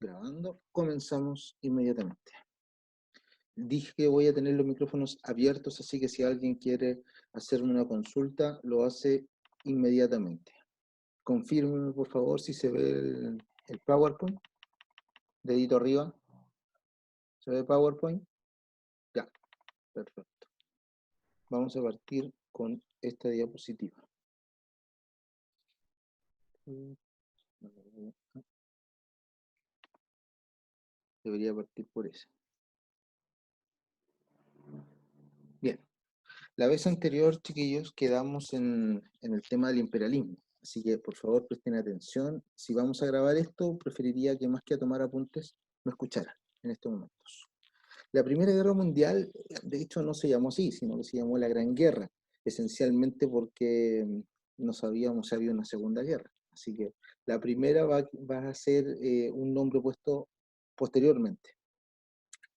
Grabando, comenzamos inmediatamente. Dije que voy a tener los micrófonos abiertos, así que si alguien quiere hacerme una consulta, lo hace inmediatamente. Confírmeme, por favor, si se ve el PowerPoint. Dedito arriba. ¿Se ve PowerPoint? Ya, perfecto. Vamos a partir con esta diapositiva. Debería partir por esa. Bien. La vez anterior, chiquillos, quedamos en el tema del imperialismo. Así que, por favor, presten atención. Si vamos a grabar esto, preferiría que más que a tomar apuntes, me escucharan en estos momentos. La Primera Guerra Mundial, de hecho, no se llamó así, sino que se llamó la Gran Guerra, esencialmente porque no sabíamos si había una Segunda Guerra. Así que la primera va a ser un nombre puesto posteriormente.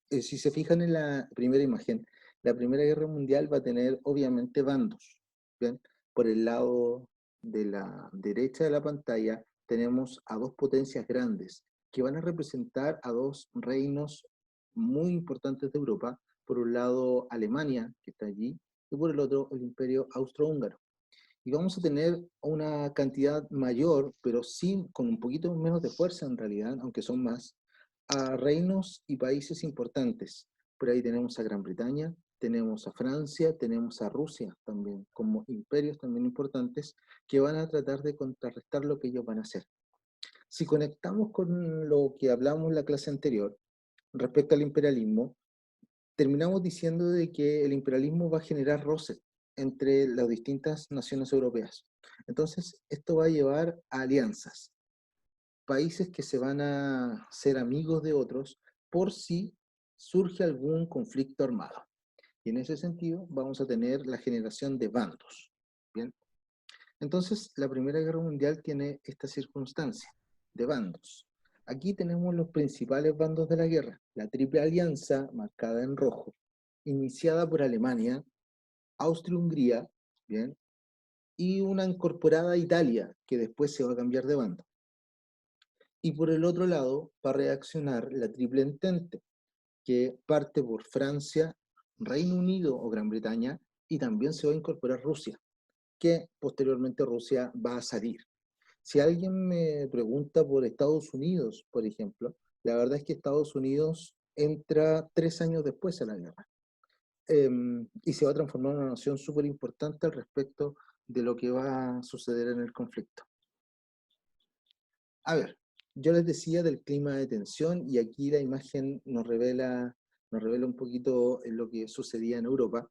Si se fijan en la primera imagen, la Primera Guerra Mundial va a tener obviamente bandos. ¿Bien? Por el lado de la derecha de la pantalla tenemos a dos potencias grandes que van a representar a dos reinos muy importantes de Europa. Por un lado Alemania, que está allí, y por el otro el Imperio Austrohúngaro. Y vamos a tener una cantidad mayor, pero sí con un poquito menos de fuerza en realidad, aunque son más, a reinos y países importantes. Por ahí tenemos a Gran Bretaña, tenemos a Francia, tenemos a Rusia también, como imperios también importantes, que van a tratar de contrarrestar lo que ellos van a hacer. Si conectamos con lo que hablamos en la clase anterior, respecto al imperialismo, terminamos diciendo de que el imperialismo va a generar roces entre las distintas naciones europeas. Entonces, esto va a llevar a alianzas, países que se van a ser amigos de otros por si surge algún conflicto armado. Y en ese sentido vamos a tener la generación de bandos. ¿Bien? Entonces, la Primera Guerra Mundial tiene esta circunstancia de bandos. Aquí tenemos los principales bandos de la guerra. La Triple Alianza, marcada en rojo, iniciada por Alemania, Austria-Hungría, ¿bien? Y una incorporada Italia, que después se va a cambiar de bando. Y por el otro lado va a reaccionar la Triple Entente, que parte por Francia, Reino Unido o Gran Bretaña, y también se va a incorporar Rusia, que posteriormente Rusia va a salir. Si alguien me pregunta por Estados Unidos, por ejemplo, la verdad es que Estados Unidos entra 3 años después a la guerra, y se va a transformar en una nación súper importante al respecto de lo que va a suceder en el conflicto. A ver, yo les decía del clima de tensión y aquí la imagen nos revela un poquito lo que sucedía en Europa.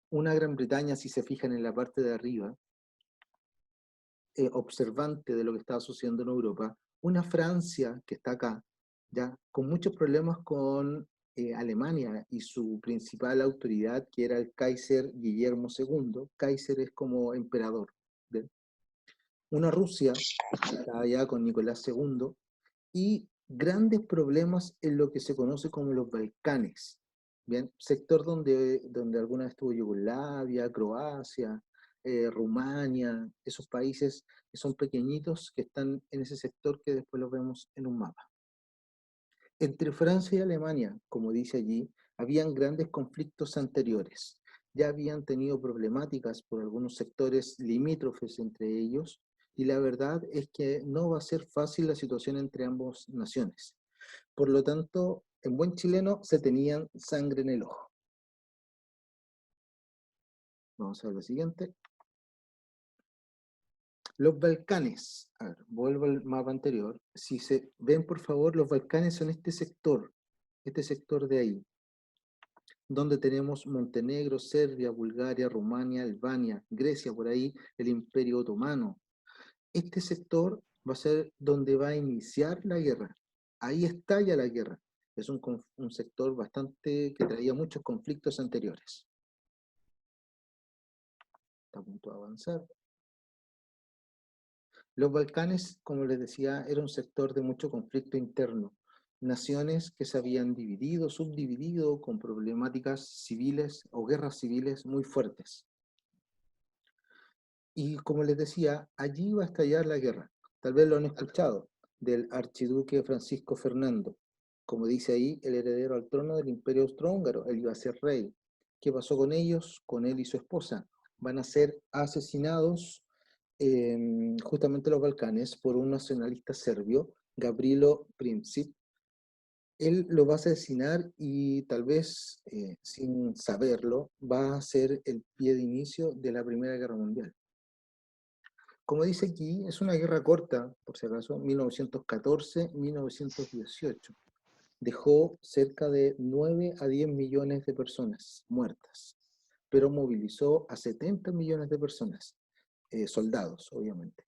Una Gran Bretaña, si se fijan en la parte de arriba, observante de lo que estaba sucediendo en Europa, una Francia que está acá, ya con muchos problemas con Alemania y su principal autoridad, que era el Kaiser Guillermo II. Kaiser es como emperador. ¿Ven? Una Rusia que estaba allá con Nicolás II y grandes problemas en lo que se conoce como los Balcanes. Bien, sector donde alguna vez estuvo Yugoslavia, Croacia, Rumania, esos países que son pequeñitos que están en ese sector que después los vemos en un mapa. Entre Francia y Alemania, como dice allí, habían grandes conflictos anteriores. Ya habían tenido problemáticas por algunos sectores limítrofes entre ellos, y la verdad es que no va a ser fácil la situación entre ambas naciones. Por lo tanto, en buen chileno se tenían sangre en el ojo. Vamos a ver lo siguiente. Los Balcanes. A ver, vuelvo al mapa anterior. Si se ven, por favor, los Balcanes son este sector de ahí, donde tenemos Montenegro, Serbia, Bulgaria, Rumania, Albania, Grecia, por ahí, el Imperio Otomano. Este sector va a ser donde va a iniciar la guerra. Ahí estalla la guerra. Es un sector bastante que traía muchos conflictos anteriores. Está a punto de avanzar. Los Balcanes, como les decía, era un sector de mucho conflicto interno. Naciones que se habían dividido, subdividido, con problemáticas civiles o guerras civiles muy fuertes. Y como les decía, allí va a estallar la guerra. Tal vez lo han escuchado, del archiduque Francisco Fernando. Como dice ahí, el heredero al trono del Imperio Austrohúngaro, él iba a ser rey. ¿Qué pasó con ellos? Con él y su esposa. Van a ser asesinados justamente en los Balcanes por un nacionalista serbio, Gavrilo Princip. Él lo va a asesinar y tal vez, sin saberlo, va a ser el pie de inicio de la Primera Guerra Mundial. Como dice aquí, es una guerra corta, por si acaso, 1914-1918. Dejó cerca de 9 a 10 millones de personas muertas, pero movilizó a 70 millones de personas, soldados, obviamente,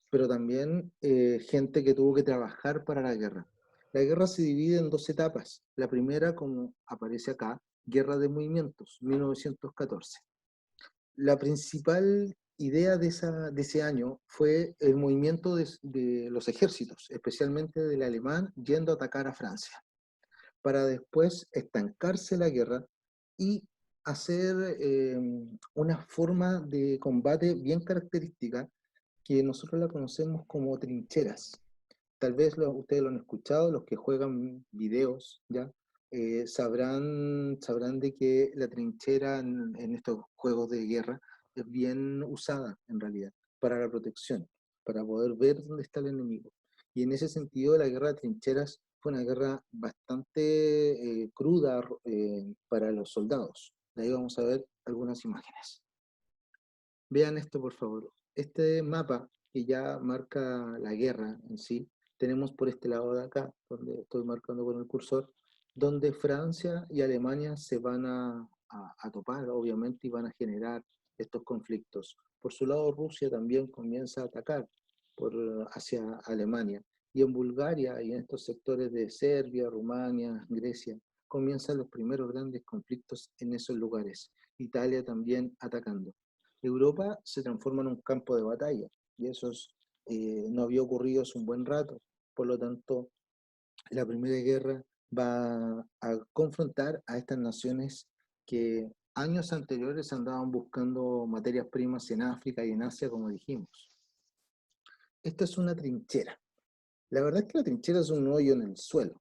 pero también gente que tuvo que trabajar para la guerra. La guerra se divide en dos etapas. La primera, como aparece acá, Guerra de Movimientos, 1914. La principal idea de ese año fue el movimiento de los ejércitos, especialmente del alemán, yendo a atacar a Francia, para después estancarse la guerra y hacer una forma de combate bien característica que nosotros la conocemos como trincheras. Tal vez ustedes lo han escuchado, los que juegan videos, ¿ya? Sabrán de que la trinchera en estos juegos de guerra es bien usada en realidad para la protección, para poder ver dónde está el enemigo. Y en ese sentido la guerra de trincheras fue una guerra bastante cruda para los soldados. De ahí vamos a ver algunas imágenes. Vean esto, por favor. Este mapa que ya marca la guerra en sí, tenemos por este lado de acá, donde estoy marcando con el cursor, donde Francia y Alemania se van a topar, obviamente, y van a generar estos conflictos. Por su lado, Rusia también comienza a atacar hacia Alemania. Y en Bulgaria y en estos sectores de Serbia, Rumania, Grecia, comienzan los primeros grandes conflictos en esos lugares. Italia también atacando. Europa se transforma en un campo de batalla y eso no había ocurrido hace un buen rato. Por lo tanto, la Primera Guerra va a confrontar a estas naciones que años anteriores andaban buscando materias primas en África y en Asia, como dijimos. Esta es una trinchera. La verdad es que la trinchera es un hoyo en el suelo,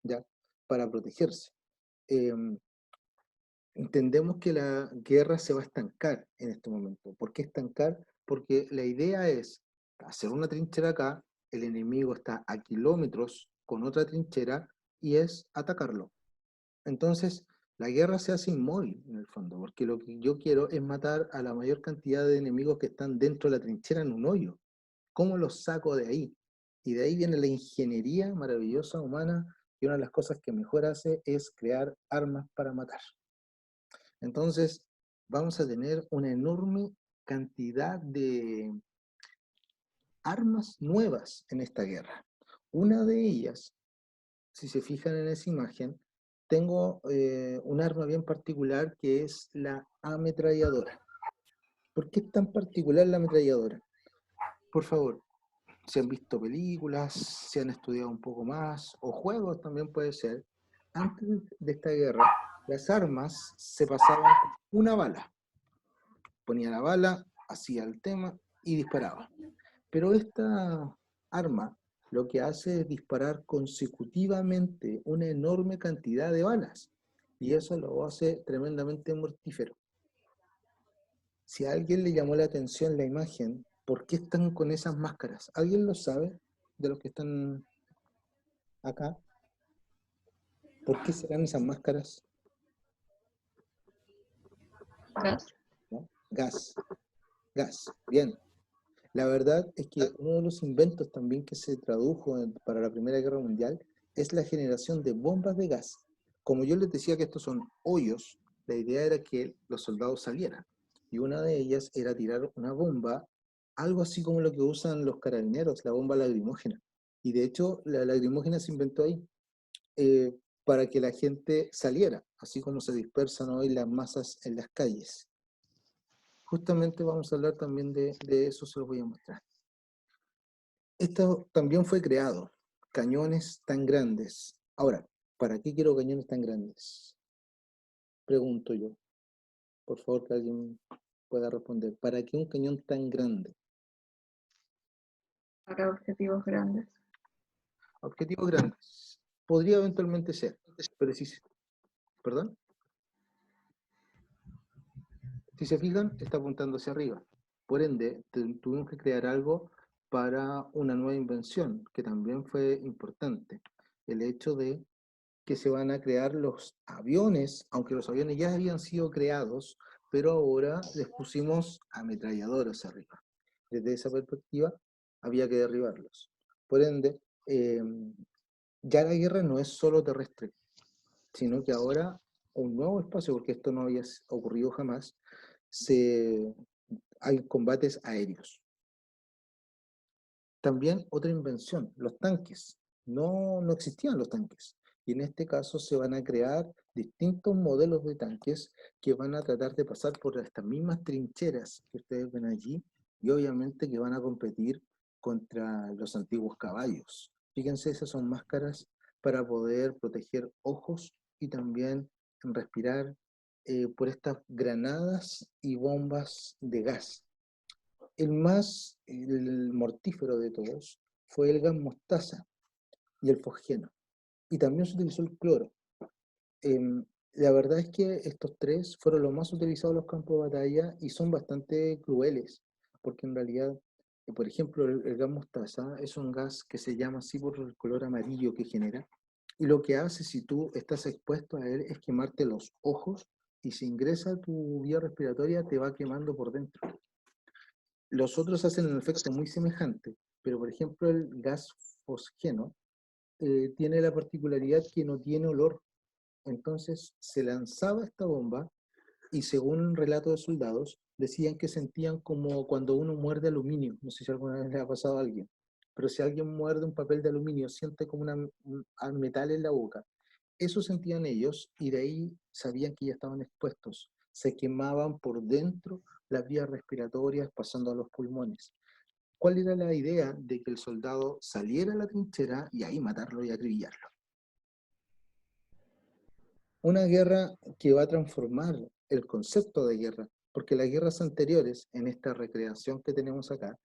¿ya? Para protegerse. Entendemos que la guerra se va a estancar en este momento. ¿Por qué estancar? Porque la idea es hacer una trinchera acá, el enemigo está a kilómetros con otra trinchera y es atacarlo. Entonces, la guerra se hace inmóvil en el fondo, porque lo que yo quiero es matar a la mayor cantidad de enemigos que están dentro de la trinchera en un hoyo. ¿Cómo los saco de ahí? Y de ahí viene la ingeniería maravillosa humana, y una de las cosas que mejor hace es crear armas para matar. Entonces, vamos a tener una enorme cantidad de armas nuevas en esta guerra. Una de ellas, si se fijan en esa imagen, tengo un arma bien particular que es la ametralladora. ¿Por qué es tan particular la ametralladora? Por favor, si han visto películas, si han estudiado un poco más, o juegos también puede ser, antes de esta guerra, las armas se pasaban una bala. Ponía la bala, hacía el tema y disparaba. Pero esta arma lo que hace es disparar consecutivamente una enorme cantidad de balas. Y eso lo hace tremendamente mortífero. Si a alguien le llamó la atención la imagen, ¿por qué están con esas máscaras? ¿Alguien lo sabe de los que están acá? ¿Por qué serán esas máscaras? Gas. ¿No? Gas, gas, bien. La verdad es que uno de los inventos también que se tradujo para la Primera Guerra Mundial es la generación de bombas de gas. Como yo les decía que estos son hoyos, la idea era que los soldados salieran. Y una de ellas era tirar una bomba, algo así como lo que usan los carabineros, la bomba lacrimógena. Y de hecho, la lacrimógena se inventó ahí, eh, para que la gente saliera, así como se dispersan hoy las masas en las calles. Justamente vamos a hablar también de eso, se los voy a mostrar. Esto también fue creado, cañones tan grandes. Ahora, ¿para qué quiero cañones tan grandes? Pregunto yo. Por favor, que alguien pueda responder. ¿Para qué un cañón tan grande? para objetivos grandes. Objetivos grandes. Podría eventualmente ser, pero si, ¿perdón? Si se fijan, está apuntando hacia arriba. Por ende, tuvimos que crear algo para una nueva invención, que también fue importante. El hecho de que se van a crear los aviones, aunque los aviones ya habían sido creados, pero ahora les pusimos ametralladoras arriba. Desde esa perspectiva, había que derribarlos. Por ende, ya la guerra no es solo terrestre, sino que ahora un nuevo espacio, porque esto no había ocurrido jamás, hay combates aéreos. También otra invención, los tanques. No existían los tanques. Y en este caso se van a crear distintos modelos de tanques que van a tratar de pasar por estas mismas trincheras que ustedes ven allí y obviamente que van a competir contra los antiguos caballos. Fíjense, esas son máscaras para poder proteger ojos y también respirar por estas granadas y bombas de gas. El mortífero de todos fue el gas mostaza y el fosgeno. Y también se utilizó el cloro. La verdad es que estos tres fueron los más utilizados en los campos de batalla y son bastante crueles, porque en realidad, por ejemplo, el gas mostaza es un gas que se llama así por el color amarillo que genera, y lo que hace si tú estás expuesto a él es quemarte los ojos y si ingresa a tu vía respiratoria te va quemando por dentro. Los otros hacen un efecto muy semejante, pero por ejemplo el gas fosgeno tiene la particularidad que no tiene olor. Entonces se lanzaba esta bomba y según un relato de soldados, decían que sentían como cuando uno muerde aluminio. No sé si alguna vez le ha pasado a alguien, pero si alguien muerde un papel de aluminio, siente como un metal en la boca. Eso sentían ellos y de ahí sabían que ya estaban expuestos. Se quemaban por dentro las vías respiratorias pasando a los pulmones. ¿Cuál era la idea de que el soldado saliera a la trinchera y ahí matarlo y acribillarlo? Una guerra que va a transformar el concepto de guerra, porque las guerras anteriores, en esta recreación que tenemos acá,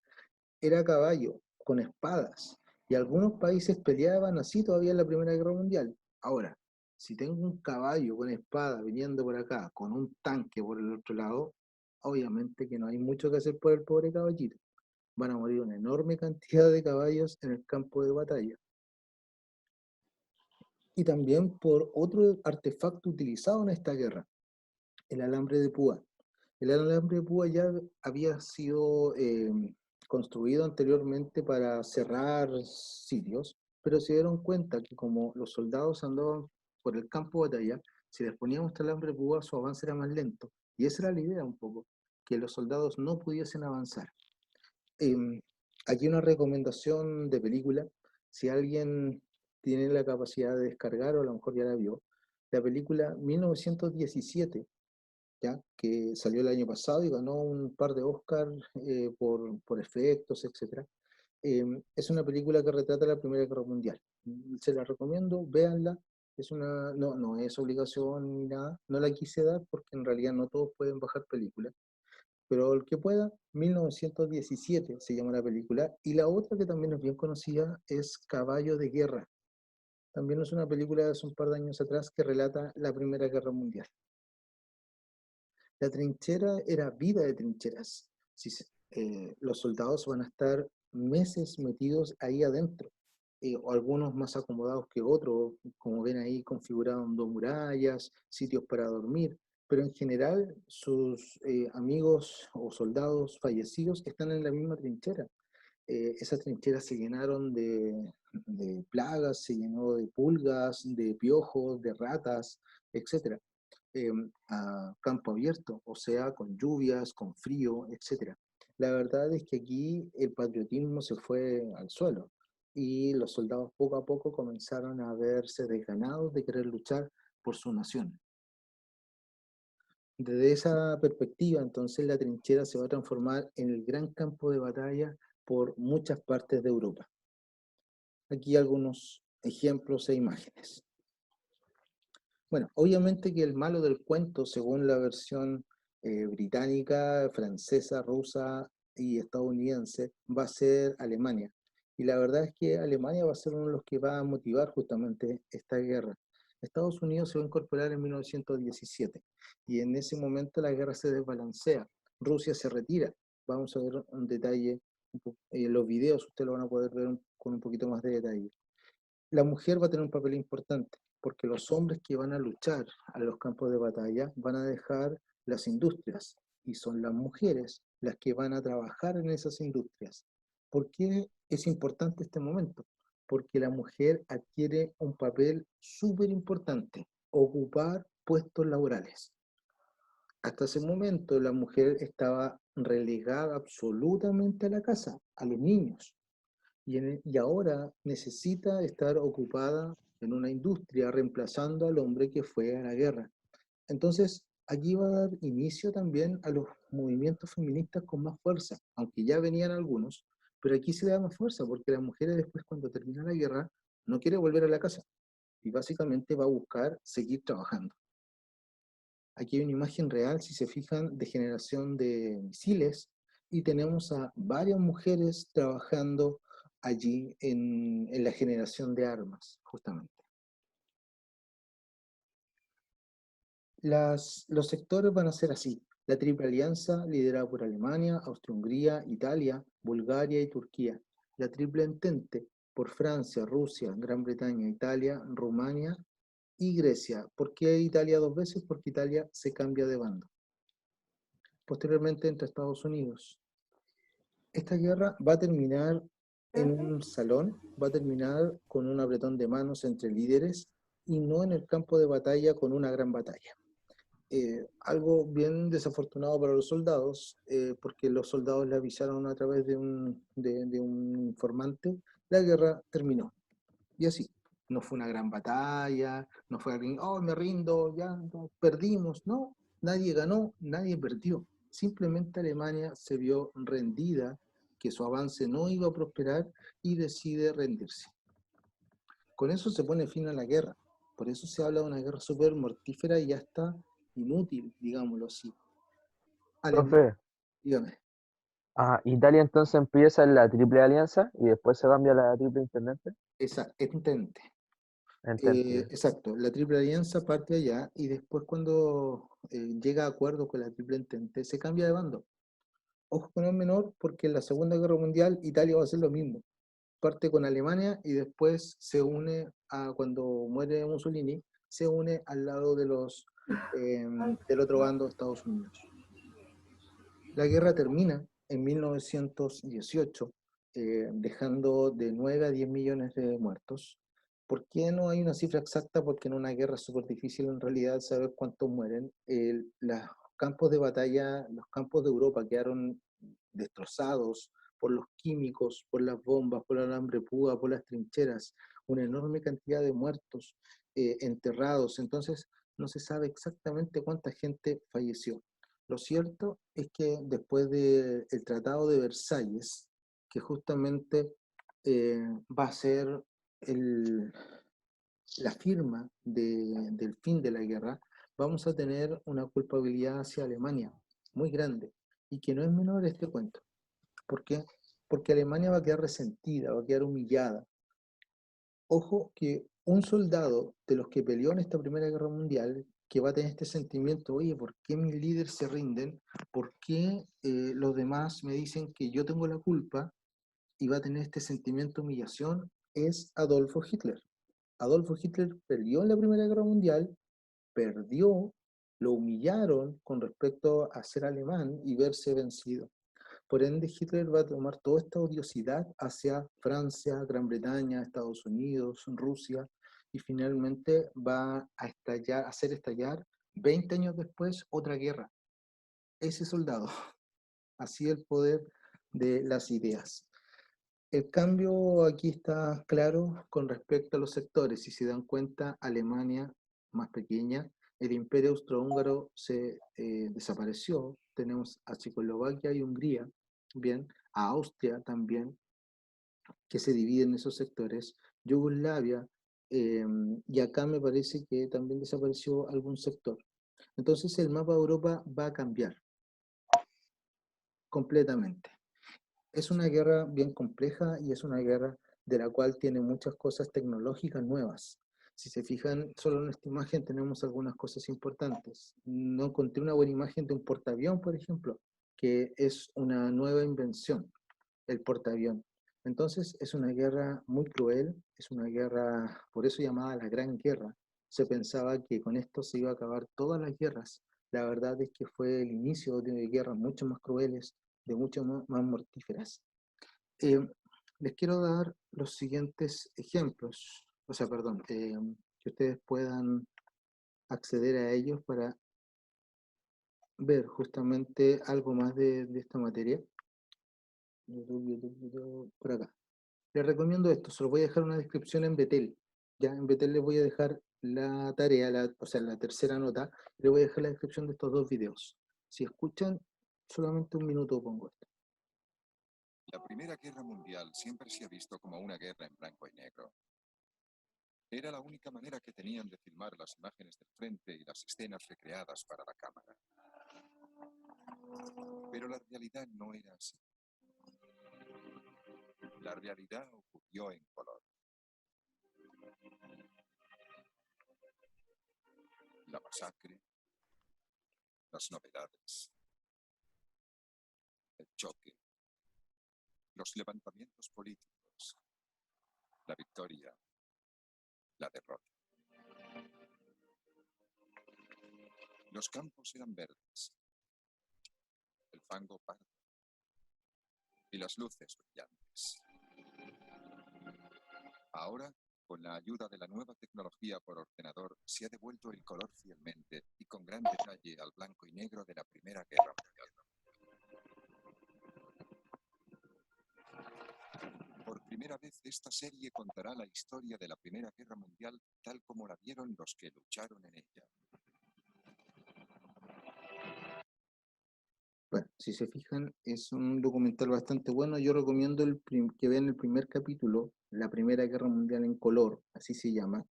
era a caballo, con espadas, y algunos países peleaban así todavía en la Primera Guerra Mundial. Ahora, si tengo un caballo con espada viniendo por acá, con un tanque por el otro lado, obviamente que no hay mucho que hacer por el pobre caballito. Van a morir una enorme cantidad de caballos en el campo de batalla. Y también por otro artefacto utilizado en esta guerra, el alambre de púa. El alambre de púa ya había sido construido anteriormente para cerrar sitios, pero se dieron cuenta que como los soldados andaban por el campo de batalla, si les poníamos este alambre de púa, su avance era más lento. Y esa era la idea un poco, que los soldados no pudiesen avanzar. Aquí una recomendación de película, si alguien tiene la capacidad de descargar, o a lo mejor ya la vio, la película 1917, ¿ya? Que salió el año pasado y ganó un par de Oscars por efectos, etc. Es una película que retrata la Primera Guerra Mundial. Se la recomiendo, véanla. No es obligación ni nada. No la quise dar porque en realidad no todos pueden bajar películas. Pero el que pueda, 1917 se llama la película. Y la otra que también es bien conocida es Caballo de Guerra. También es una película de hace un par de años atrás que relata la Primera Guerra Mundial. La trinchera era vida de trincheras. Los soldados van a estar meses metidos ahí adentro, o algunos más acomodados que otros, como ven ahí configurados dos murallas, sitios para dormir, pero en general sus amigos o soldados fallecidos están en la misma trinchera. Esas trincheras se llenaron de plagas, se llenó de pulgas, de piojos, de ratas, etc. A campo abierto, o sea, con lluvias, con frío, etc. La verdad es que aquí el patriotismo se fue al suelo y los soldados poco a poco comenzaron a verse desganados de querer luchar por su nación. Desde esa perspectiva, entonces, la trinchera se va a transformar en el gran campo de batalla por muchas partes de Europa. Aquí algunos ejemplos e imágenes. Bueno, obviamente que el malo del cuento, según la versión británica, francesa, rusa y estadounidense, va a ser Alemania. Y la verdad es que Alemania va a ser uno de los que va a motivar justamente esta guerra. Estados Unidos se va a incorporar en 1917 y en ese momento la guerra se desbalancea. Rusia se retira. Vamos a ver un detalle, los videos ustedes lo van a poder ver con un poquito más de detalle. La mujer va a tener un papel importante, porque los hombres que van a luchar a los campos de batalla van a dejar las industrias, y son las mujeres las que van a trabajar en esas industrias. ¿Por qué es importante este momento? Porque la mujer adquiere un papel súper importante, ocupar puestos laborales. Hasta ese momento la mujer estaba relegada absolutamente a la casa, a los niños y ahora necesita estar ocupada en una industria reemplazando al hombre que fue a la guerra. Entonces, aquí va a dar inicio también a los movimientos feministas con más fuerza, aunque ya venían algunos, pero aquí se da más fuerza porque las mujeres después cuando termina la guerra no quiere volver a la casa y básicamente va a buscar seguir trabajando. Aquí hay una imagen real, si se fijan, de generación de misiles y tenemos a varias mujeres trabajando allí en la generación de armas, justamente. Los sectores van a ser así. La Triple Alianza, liderada por Alemania, Austria-Hungría, Italia, Bulgaria y Turquía. La Triple Entente, por Francia, Rusia, Gran Bretaña, Italia, Rumania y Grecia. ¿Por qué Italia dos veces? Porque Italia se cambia de bando. Posteriormente entre Estados Unidos. Esta guerra va a terminar en un salón, va a terminar con un apretón de manos entre líderes y no en el campo de batalla con una gran batalla. Algo bien desafortunado para los soldados, porque los soldados le avisaron a través de un informante, la guerra terminó. Y así, no fue una gran batalla, no fue alguien, oh, me rindo, ya no, perdimos, no, nadie ganó, nadie perdió. Simplemente Alemania se vio rendida, que su avance no iba a prosperar y decide rendirse. Con eso se pone fin a la guerra. Por eso se habla de una guerra súper mortífera y ya está inútil, digámoslo así. Profe, Dígame. Italia entonces empieza en la Triple Alianza y después se cambia a la Triple Intendente. Esa, entente. Entendido. Exacto, la Triple Alianza parte allá y después cuando llega a acuerdo con la Triple Entente se cambia de bando. Ojo con el menor porque en la Segunda Guerra Mundial Italia va a hacer lo mismo. Parte con Alemania y después se une a cuando muere Mussolini, se une al lado de del otro bando de Estados Unidos. La guerra termina en 1918, dejando de 9 a 10 millones de muertos. ¿Por qué no hay una cifra exacta? Porque en una guerra es súper difícil en realidad saber cuántos mueren. Los campos de batalla, los campos de Europa quedaron destrozados por los químicos, por las bombas, por el alambre púa, por las trincheras, una enorme cantidad de muertos enterrados. Entonces, no se sabe exactamente cuánta gente falleció. Lo cierto es que después del Tratado de Versalles, que justamente va a ser el, la firma del fin de la guerra, vamos a tener una culpabilidad hacia Alemania muy grande y que no es menor este cuento. ¿Por qué? Porque Alemania va a quedar resentida, va a quedar humillada. Ojo que un soldado de los que peleó en esta Primera Guerra Mundial, que va a tener este sentimiento, oye, ¿por qué mis líderes se rinden? ¿Por qué los demás me dicen que yo tengo la culpa? Y va a tener este sentimiento de humillación, es Adolfo Hitler. Adolfo Hitler peleó en la Primera Guerra Mundial, perdió, lo humillaron con respecto a ser alemán y verse vencido. Por ende, Hitler va a tomar toda esta odiosidad hacia Francia, Gran Bretaña, Estados Unidos, Rusia, y finalmente va a estallar, a hacer estallar 20 años después otra guerra. Ese soldado, así el poder de las ideas. El cambio aquí está claro con respecto a los sectores. Si se dan cuenta, Alemania más pequeña, el imperio austrohúngaro se desapareció. Tenemos a Checoslovaquia y Hungría, bien, a Austria también, que se dividen en esos sectores, Yugoslavia, y acá me parece que también desapareció algún sector. Entonces el mapa de Europa va a cambiar completamente. es una guerra bien compleja y es una guerra de la cual tiene muchas cosas tecnológicas nuevas. Si se fijan, solo en esta imagen tenemos algunas cosas importantes. No encontré una buena imagen de un portaavión, por ejemplo, que es una nueva invención, el portaavión. Entonces, es una guerra muy cruel, es una guerra, por eso llamada la Gran Guerra. Se pensaba que con esto se iba a acabar todas las guerras. La verdad es que fue el inicio de guerras mucho más crueles, de mucho más mortíferas. Eh, Les quiero dar los siguientes ejemplos, o sea, perdón, que ustedes puedan acceder a ellos para ver justamente algo más de esta materia. Por acá. Les recomiendo esto, se los voy a dejar una descripción en Betel. Ya en Betel les voy a dejar la tarea, o sea, la tercera nota, les voy a dejar la descripción de estos dos videos. Si escuchan, solamente un minuto pongo esto. La Primera Guerra Mundial siempre se ha visto como una guerra en blanco y negro. Era la única manera que tenían de filmar las imágenes del frente y las escenas recreadas para la cámara. Pero la realidad no era así. La realidad ocurrió en color. La masacre, las novedades, el choque, los levantamientos políticos, la victoria, la derrota. Los campos eran verdes, el fango pardo y las luces brillantes. Ahora, con la ayuda de la nueva tecnología por ordenador, se ha devuelto el color fielmente y con gran detalle al blanco y negro de la Primera Guerra Mundial. Por primera vez, esta serie contará la historia de la Primera Guerra Mundial tal como la vieron los que lucharon en ella. Bueno, si se fijan, es un documental bastante bueno. Yo recomiendo que vean el primer capítulo, La Primera Guerra Mundial en color, así se llama.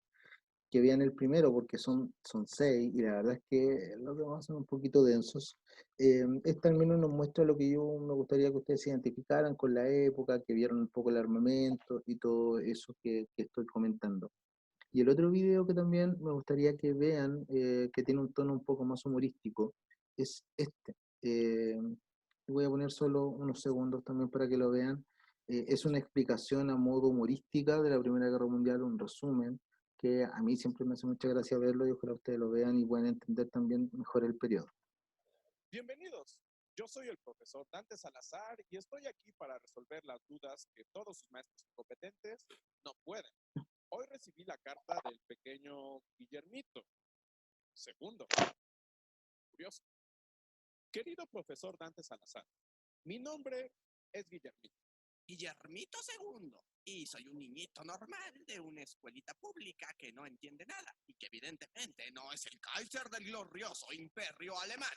Que vean el primero porque son 6 y la verdad es que los demás son un poquito densos. Este al menos nos muestra lo que yo me gustaría que ustedes se identificaran con la época, que vieron un poco el armamento y todo eso que estoy comentando. Y el otro video que también me gustaría que vean, que tiene un tono un poco más humorístico, es este. Voy a poner solo unos segundos también para que lo vean. Es una explicación a modo humorística de la Primera Guerra Mundial, un resumen, que a mí siempre me hace mucha gracia verlo y ojalá ustedes lo vean y puedan entender también mejor el periodo. Bienvenidos, yo soy el profesor Dante Salazar y estoy aquí para resolver las dudas que todos sus maestros incompetentes no pueden. Hoy recibí la carta del pequeño Guillermito. Segundo, curioso. Querido profesor Dante Salazar, mi nombre es Guillermito. Guillermito II, y soy un niñito normal de una escuelita pública que no entiende nada y que evidentemente no es el Kaiser del glorioso imperio alemán,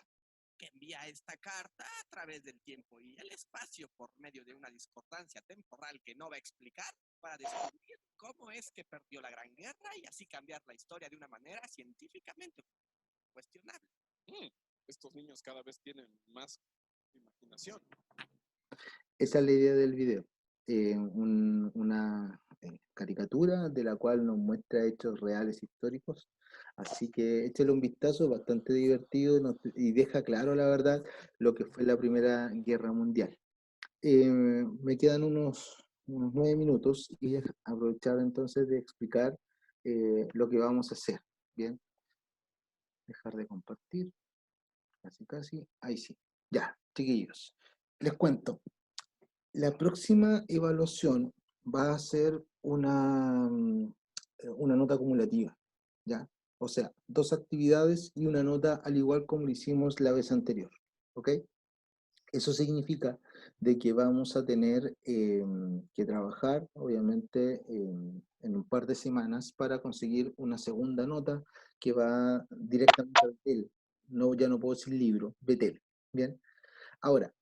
que envía esta carta a través del tiempo y el espacio por medio de una discordancia temporal que no va a explicar para descubrir cómo es que perdió la Gran Guerra y así cambiar la historia de una manera científicamente cuestionable. Estos niños cada vez tienen más imaginación. Esa es la idea del video. Una caricatura de la cual nos muestra hechos reales históricos. Así que échale un vistazo, bastante divertido y deja claro, la verdad, lo que fue la Primera Guerra Mundial. Me quedan unos 9 minutos y aprovechar entonces de explicar lo que vamos a hacer. Bien, dejar de compartir. Casi, casi. Ahí sí. Ya, chiquillos. Les cuento. La próxima evaluación va a ser una nota acumulativa, ¿ya? O sea, 2 actividades y una nota al igual como lo hicimos la vez anterior, ¿ok? Eso significa de que vamos a tener que trabajar, obviamente, en un par de semanas para conseguir una segunda nota que va directamente a Betel. No, ya no puedo decir libro, Betel, ¿bien? Ahora,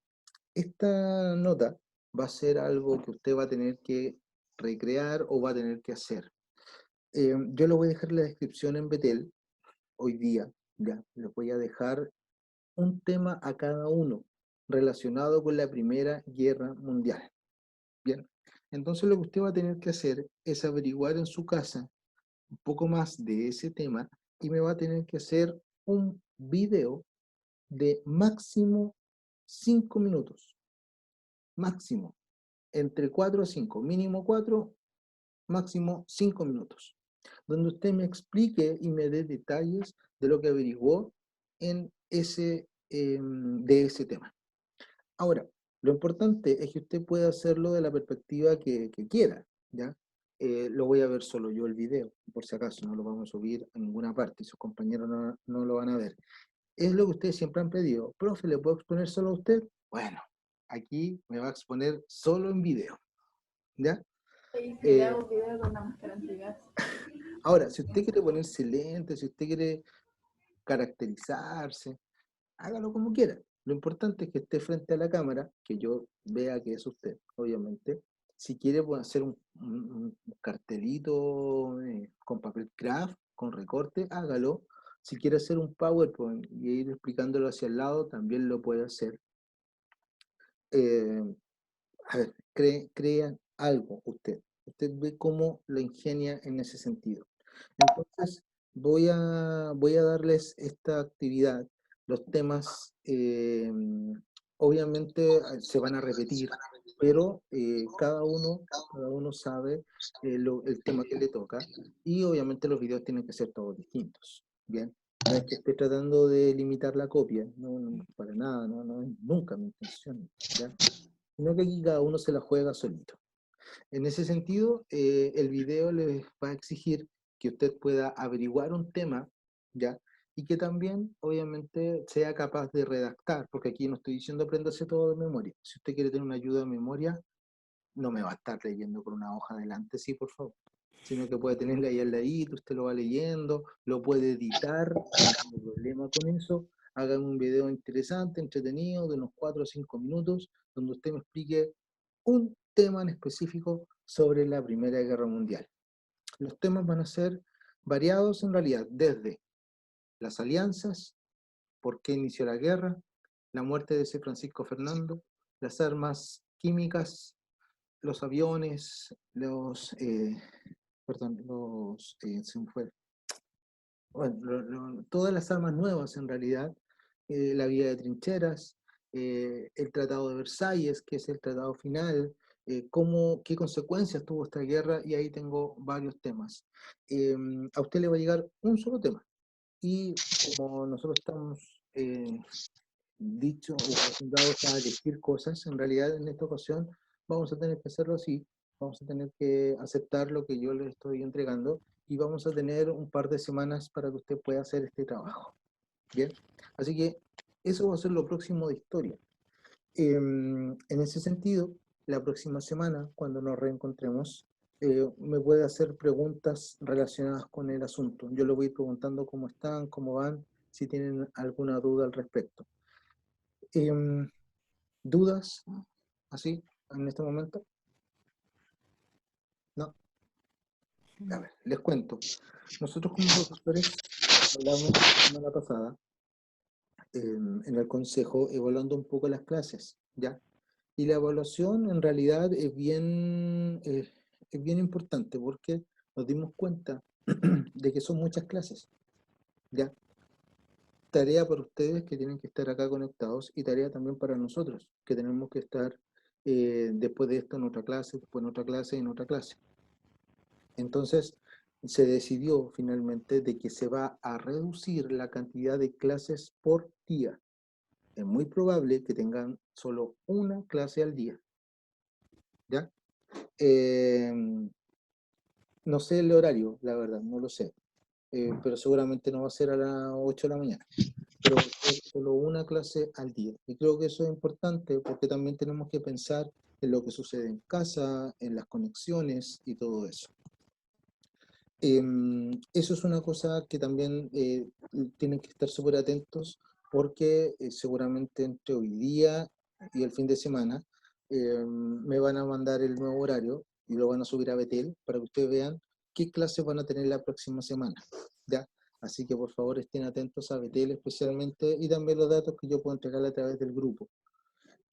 esta nota va a ser algo que usted va a tener que recrear o va a tener que hacer. Yo le voy a dejar la descripción en Betel hoy día, ya, les voy a dejar un tema a cada uno, relacionado con la Primera Guerra Mundial. Bien, entonces lo que usted va a tener que hacer es averiguar en su casa un poco más de ese tema y me va a tener que hacer un video de máximo 5 minutos, máximo, entre 4 a 5, mínimo 4, máximo 5 minutos, donde usted me explique y me dé detalles de lo que averiguó en de ese tema. Ahora, lo importante es que usted pueda hacerlo de la perspectiva que quiera, ¿ya? Lo voy a ver solo yo el video, por si acaso, no lo vamos a subir a ninguna parte, sus compañeros no lo van a ver. Es lo que ustedes siempre han pedido. Profe, ¿le puedo exponer solo a usted? Bueno, aquí me va a exponer solo en video, ¿ya? Y si le hago video con una máscara antigas. Ahora, si usted quiere ponerse lentes, si usted quiere caracterizarse, hágalo como quiera. Lo importante es que esté frente a la cámara, que yo vea que es usted, obviamente. Si quiere puede hacer un cartelito con papel craft, con recorte, hágalo. Si quiere hacer un PowerPoint y ir explicándolo hacia el lado, también lo puede hacer. A ver, crea algo usted. Usted ve cómo lo ingenia en ese sentido. Entonces, voy a darles esta actividad. Los temas, obviamente, se van a repetir, pero cada uno sabe el tema que le toca, y obviamente los videos tienen que ser todos distintos. Bien, no es que esté tratando de limitar la copia, no, para nada, no es nunca mi intención, ¿ya? Sino que aquí cada uno se la juega solito. En ese sentido, el video les va a exigir que usted pueda averiguar un tema, ¿ya? Y que también, obviamente, sea capaz de redactar, porque aquí no estoy diciendo apréndase todo de memoria. Si usted quiere tener una ayuda de memoria, no me va a estar leyendo con una hoja delante, sí, por favor. Sino que puede tenerla ahí al ladito, usted lo va leyendo, lo puede editar, no tengo problema con eso. Hagan un video interesante, entretenido, de unos 4 o 5 minutos, donde usted me explique un tema en específico sobre la Primera Guerra Mundial. Los temas van a ser variados en realidad, desde las alianzas, por qué inició la guerra, la muerte de ese Francisco Fernando, las armas químicas, los aviones, se me fue. Bueno, todas las armas nuevas en realidad, la vía de trincheras, el Tratado de Versalles, que es el tratado final, qué consecuencias tuvo esta guerra, y ahí tengo varios temas. A usted le va a llegar un solo tema, y como nosotros estamos acostumbrados a elegir cosas, en realidad en esta ocasión vamos a tener que hacerlo así, vamos a tener que aceptar lo que yo le estoy entregando, y vamos a tener un par de semanas para que usted pueda hacer este trabajo. Bien, así que eso va a ser lo próximo de historia. En ese sentido, la próxima semana, cuando nos reencontremos, me puede hacer preguntas relacionadas con el asunto. Yo le voy preguntando cómo están, cómo van, si tienen alguna duda al respecto. ¿Dudas así en este momento? No. A ver, les cuento. Nosotros como profesores hablamos la semana pasada en el consejo evaluando un poco las clases, ¿ya? Y la evaluación en realidad es bien importante, porque nos dimos cuenta de que son muchas clases, ¿ya? Tarea para ustedes que tienen que estar acá conectados, y tarea también para nosotros, que tenemos que estar después de esto en otra clase, después en otra clase y en otra clase. Entonces, se decidió finalmente de que se va a reducir la cantidad de clases por día. Es muy probable que tengan solo una clase al día, ¿ya? No sé el horario, la verdad, no lo sé, pero seguramente no va a ser a las 8 de la mañana, pero es solo una clase al día. Y creo que eso es importante, porque también tenemos que pensar en lo que sucede en casa, en las conexiones y todo eso. Eso es una cosa que también tienen que estar súper atentos, porque seguramente entre hoy día y el fin de semana me van a mandar el nuevo horario y lo van a subir a Betel para que ustedes vean qué clases van a tener la próxima semana, ¿ya? Así que por favor estén atentos a Betel especialmente, y también los datos que yo puedo entregarle a través del grupo.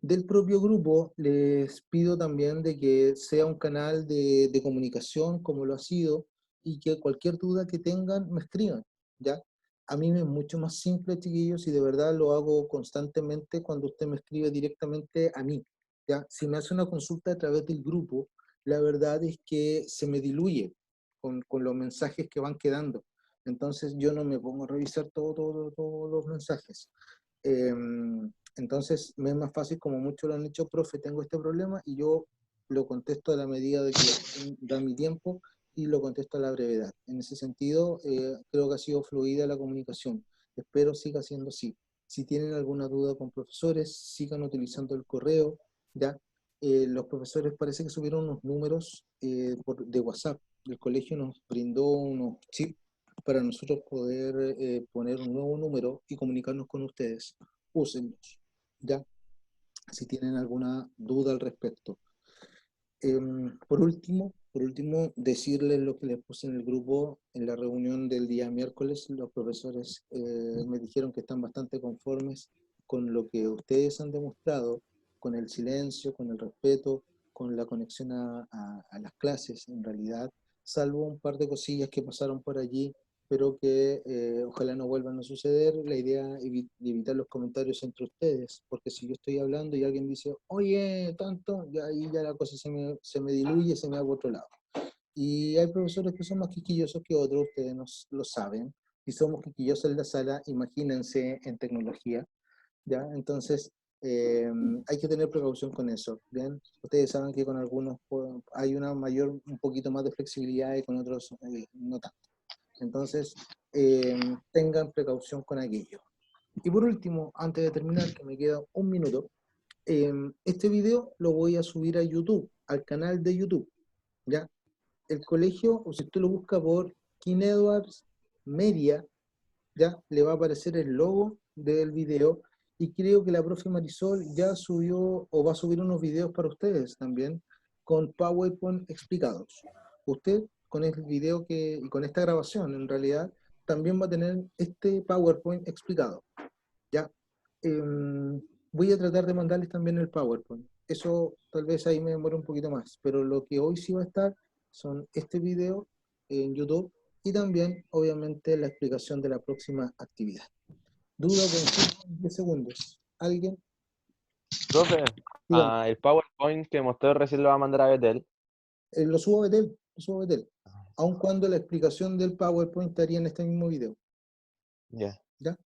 Del propio grupo les pido también de que sea un canal de comunicación como lo ha sido y que cualquier duda que tengan me escriban, ¿ya? A mí me es mucho más simple, chiquillos, y de verdad lo hago constantemente cuando usted me escribe directamente a mí, ¿ya? Si me hace una consulta a través del grupo, la verdad es que se me diluye con los mensajes que van quedando. Entonces yo no me pongo a revisar todos los mensajes. Entonces me es más fácil, como muchos lo han hecho, profe, tengo este problema, y yo lo contesto a la medida de que da mi tiempo y lo contesto a la brevedad. En ese sentido, creo que ha sido fluida la comunicación. Espero siga siendo así. Si tienen alguna duda con profesores, sigan utilizando el correo, ¿ya? Los profesores parece que subieron unos números de WhatsApp. El colegio nos brindó unos chips para nosotros poder poner un nuevo número y comunicarnos con ustedes. Úsenlos, ¿ya? Si tienen alguna duda al respecto. Por último, decirles lo que les puse en el grupo en la reunión del día miércoles. Los profesores me dijeron que están bastante conformes con lo que ustedes han demostrado, con el silencio, con el respeto, con la conexión a las clases, en realidad, salvo un par de cosillas que pasaron por allí, pero que ojalá no vuelvan a suceder. La idea es evitar los comentarios entre ustedes, porque si yo estoy hablando y alguien dice, oye, tanto, ya ahí ya la cosa se me diluye, se me va a otro lado. Y hay profesores que son más quisquillosos que otros, ustedes lo saben. Si somos quisquillosos en la sala, imagínense en tecnología, ¿ya? Entonces, hay que tener precaución con eso, ¿bien? Ustedes saben que con algunos hay un poquito más de flexibilidad y con otros no tanto. Entonces, tengan precaución con aquello. Y por último, antes de terminar, que me queda un minuto, este video lo voy a subir a YouTube, al canal de YouTube, ¿ya? El colegio, o si usted lo busca por King Edwards Media, ya le va a aparecer el logo del video, y creo que la profe Marisol ya subió o va a subir unos videos para ustedes también con PowerPoint explicados. Usted con el video y con esta grabación en realidad también va a tener este PowerPoint explicado, ¿ya? Voy a tratar de mandarles también el PowerPoint. Eso tal vez ahí me demore un poquito más, pero lo que hoy sí va a estar son este video en YouTube y también, obviamente, la explicación de la próxima actividad. Duda, consulta en 10 segundos. ¿Alguien? Profe, Dígame. el PowerPoint que mostró recién lo va a mandar a Betel. Lo subo a Betel, aun cuando la explicación del PowerPoint estaría en este mismo video. Ya. ¿Ya?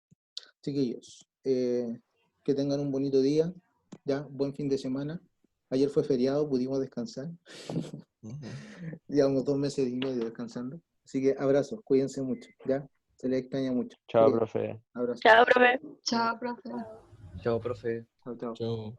Chiquillos, que tengan un bonito día, ¿ya? Buen fin de semana. Ayer fue feriado, pudimos descansar. Llevamos 2 meses y medio descansando. Así que abrazos, cuídense mucho, ¿ya? Se les extraña mucho. Chao, Cuídense. profe. Abrazos. Chao, profe. Chao, profe. Chao, profe. Chao, chao. Chao.